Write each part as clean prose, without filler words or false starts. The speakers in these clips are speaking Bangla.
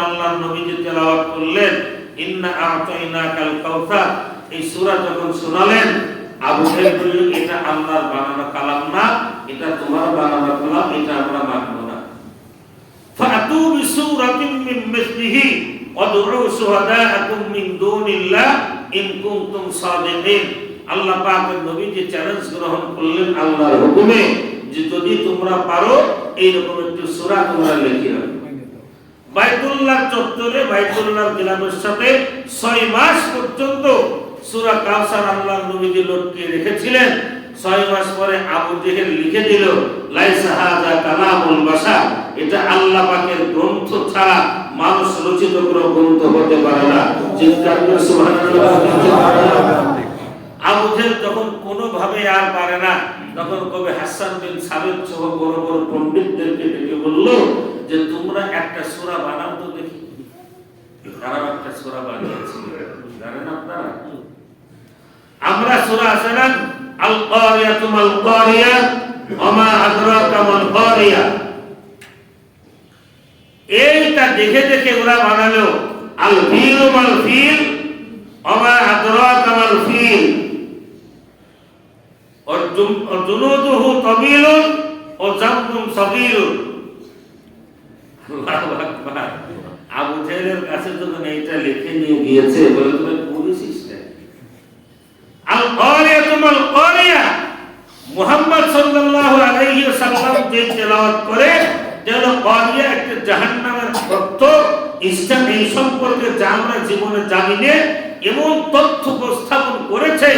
আল্লাহর নবীজি তেলাওয়াত করলেন ইন্না আ'তাইনাকাল কাউসার, এই সূরা যখন শোনালেন, আবু জাহেল বলল এটা আল্লাহর বানানো কালাম না, এটা তোমার বানানো কালাম, এটা আমরা মানব না। ফাতু বিসূরাতিন মিন মিসলিহি ওয়াদউ শুহাদাআকুম মিন দুনিল্লাহ ইন কুনতুম সাদিকিন। আল্লাহ পাকের নবীজি চ্যালেঞ্জ গ্রহণ করলেন আল্লাহর হুকুমে যে যদি তোমরা পারো এইরকম একটি সূরা তোমরা লিখে রাখো। বাইতুল্লাহ চত্বরে বাইতুল্লাহ গিলাফের সাথে 6 মাস পর্যন্ত সূরা কাউসার আল্লাহর নবীজি লটকিয়ে রেখেছিলেন। 6 মাস পরে আবু জেহেল লিখে দিল লাইসা হাযা কালামুল বাশার, এটা আল্লাহ পাকের গ্রন্থ ছাড়া মানুষ রচিত কোনো গ্রন্থ হতে পারে না। চিৎকার করে সুবহানাল্লাহ। আবু জেহেল যখন কোনোভাবে আর পারে না, তখন কবি হাসান বিন সাবিত সহ বড় বড় পণ্ডিতদেরকে ডেকে বলল যে তোমরা একটা সূরা বানাও তো দেখি। তারা একটা সূরা বানিয়েছে, জানেন আপনারা? আমরা সূরা আছে না, আল কারিয়াতু মাল কারিয়া ওয়া মা আদরাকা মাল কারিয়া, এইটা দেখে দেখে ওরা বানালো আল ফিল মাল ফিল ওয়া মা আদরাকা মাল ফিল ওয়া জুনুদুহু তাবিলুন ওয়া জামবুন সাগীরুন। আল্লাহু আকবার। আবু জেহেলের কাছে যখন এইটা লিখে নিয়ে গিয়েছে, বলে তুমি পড়েছিস না? আল কারিয়াতু মাল কারিয়া, মুহাম্মদ সাল্লাল্লাহু আলাইহি ওয়াসাল্লাম যে তেলাওয়াত করে যেন কারিয়া একটা জাহান্নামের তথ্য ইসলাম এই সম্পর্কে যা আমরা জীবনে জানি না এমন তথ্য উপস্থাপন করেছে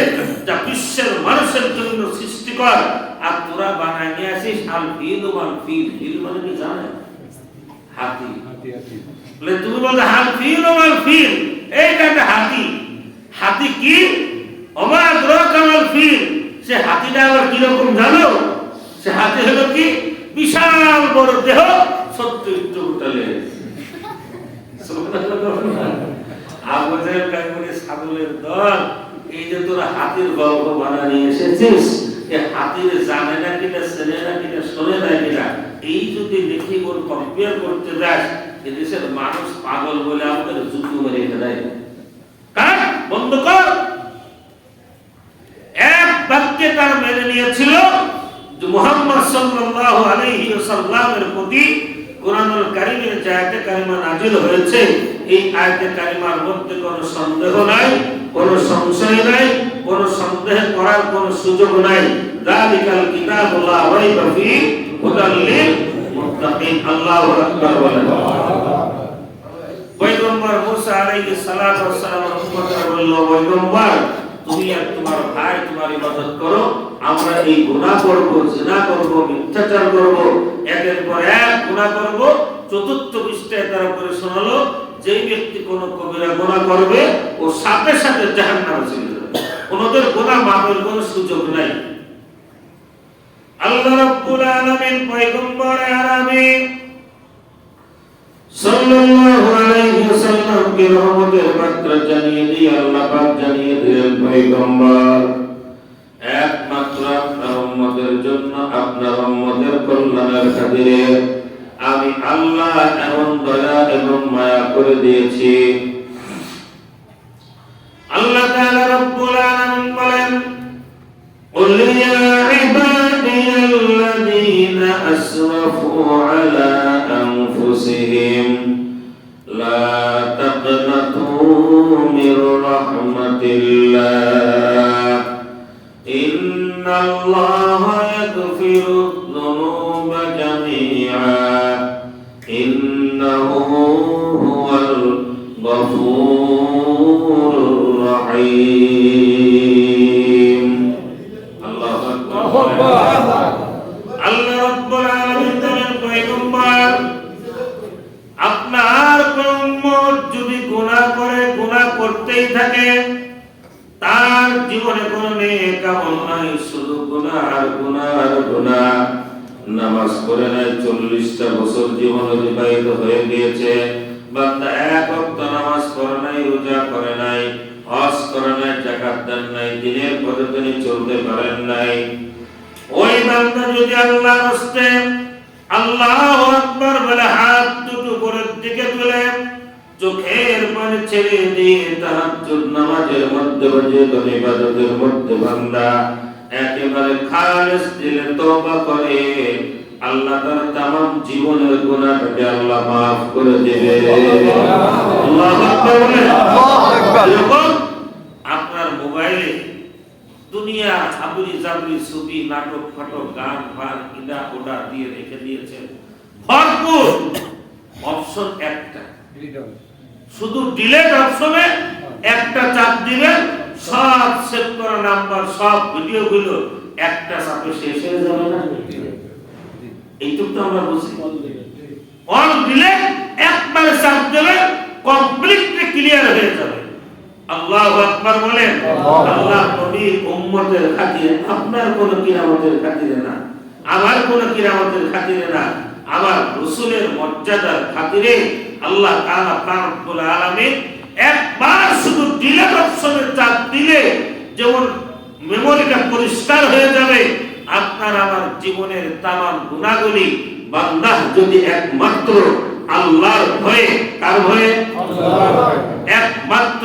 যা বিশ্বের মানুষের জন্য সৃষ্টিকর। আর তোরা বানায় নিয়ে আসিস আল ফিল ওয়াল ফিল। ফিল মানে কি জানেন? হাতি। বলে তুমি বলতে আল ফিল ওয়াল ফিল, এইটা একটা হাতি। হাতি কি? ওমা আদরাকা মাল ফিল, সে হাতিটা আবার কি রকম জানো? সে হাতি হলো কি বিশাল বড় দেহ, 70 উটালে। আবু জেহেল কাইমুনি ছাগলের দল, এই যে তোরা হাতির গল্প বানিয়ে এসেছিস, এই হাতির জানে না কিনা, চেনে না কিনা, শোনে না কিনা, এই যদি দেখি ওর কম্পেয়ার করতে যাস, এদেশের মানুষ পাগল বলে আমাদের জুতো মেরে দেয়। কার বন্ধ কর। এক বাক্যে তার মেনে নিয়েছিল যে মুহাম্মদ সাল্লাল্লাহু আলাইহি ওয়াসাল্লামের প্রতি কোরআনুল কারীমের যে আয়াতে কারিমা নাযিল হয়েছে, এই আয়াতে কারিমার মধ্যে কোনো সন্দেহ নাই, কোনো সংশয় নাই, কোনো সন্দেহ করার কোনো সুযোগ নাই। যালিকাল কিতাবু লা রাইবা ফীহি হুদাল লিল মুত্তাকিন। আল্লাহু আকবার। বলেন পয়গম্বর মুসা আলাইহিস সালাতু ওয়াস সালাম উম্মতরা বলল, পয়গম্বর তুমি আর তোমার ভাই তোমার ইবাদত করো, আমরা এই গুনাহ করব, জিনা করব, মিথ্যাচার করব, একের পর এক গুনাহ করব। চতুর্থ পৃষ্ঠায় তার উপরে শোনালো যেই ব্যক্তি কোন কবিরা গুনাহ করবে ও সাথে সাথে জাহান্নামে চলে যাবে, ওদের গুনাহ মাফের কোনো সুযোগ নাই। আল্লাহ রাব্বুল আলামিন পয়গম্বর আলামিন সাল্লাল্লাহু আলাইহি ওয়াসাল্লামকে রহমতের মাত্রা জানিয়ে দিয়ে আল্লাহ পাক জানিয়ে দিলেন, পয়গম্বর একমাত্র আপনার উম্মতের জন্য, আপনার উম্মতের কল্যাণের খাতিরে আমি আল্লাহ এমন দয়া এবং মায়া করে দিয়েছি। আল্লাহ তাআলা রব্বুল আলামিন বলেন, قل يا عبادي الذين أسرفوا على أنفسهم لا تقنطوا من رحمة الله إن الله يغفر الذنوب جميعا إنه هو الغفور الرحيم. الله أكبر. আল্লাহ রাব্বুল আলামিন বলেন, পয়গম্বর আপনার উম্মত যদি গুনাহ করে, গুনাহ করতেই থাকে, তার জীবনে কোনো নেক আমল নাই, শুধু গুনাহ আর গুনাহ আর গুনাহ। নামাজ পড়ে নাই, 40টা বছর জীবন অতিবাহিত হয়ে গিয়েছে, বান্দা এক ওয়াক্ত নামাজ পড়ে নাই, রোজা করে নাই, হজ করে নাই, যাকাত দেন নাই, দিনের পথে তিনি চলতে পারেন নাই, ওই বান্দা যদি আল্লাহর রাস্তায় আল্লাহু আকবার বলে হাত দুটো উপরের দিকে তুলে চোখের পানি ছেড়ে দিয়ে তাহাজ্জুদ নামাজের মধ্যে ওয়াজিবাতুল ইবাদতের মধ্যে বান্দা একেবারে খালেস দিলে তওবা করে, আল্লাহ তার तमाम জীবনের গুনাহটাকে আল্লাহ maaf করে দেবে। আল্লাহু আকবার বলেন। যখন আপনার মোবাইলে দুনিয়া হাবুরি জাবরি ছবি নাটক ফাটক গান ফান ইদা ওডা দিয়ে রেখে দিয়েছেন ভরপুর, অপশন একটা, শুধু ডিলিট অপশনে একটা চাপ দিবেন, সব সেভ করা নাম্বার সব ভিডিওগুলো একটা চাপে শেষ হয়ে যাবে না? এইটুকু তো আমরা বুঝি। অল ডিলিট একবার চাপ দেবেন, কমপ্লিটলি ক্লিয়ার হয়ে যাবে। আল্লাহু আকবার বলেন। আল্লাহ নবীর উম্মতের খাতিরে, আপনার কোন কিরামতের খাতিরে না, আমার কোন কিরামতের খাতিরে না, আমার রাসূলের মর্যাদার খাতিরে আল্লাহ তাআলা রব্বুল আলামিন একবার শুধু ডিলিট অপশনে চাপ দিলে যেমন মেমোরিটা পরিষ্কার হয়ে যাবে, আপনার আমার জীবনের तमाम গুনাহগুলি বান্দা যদি একমাত্র আল্লাহর ভয়ে, কার ভয়ে? আল্লাহর ভয়ে, একমাত্র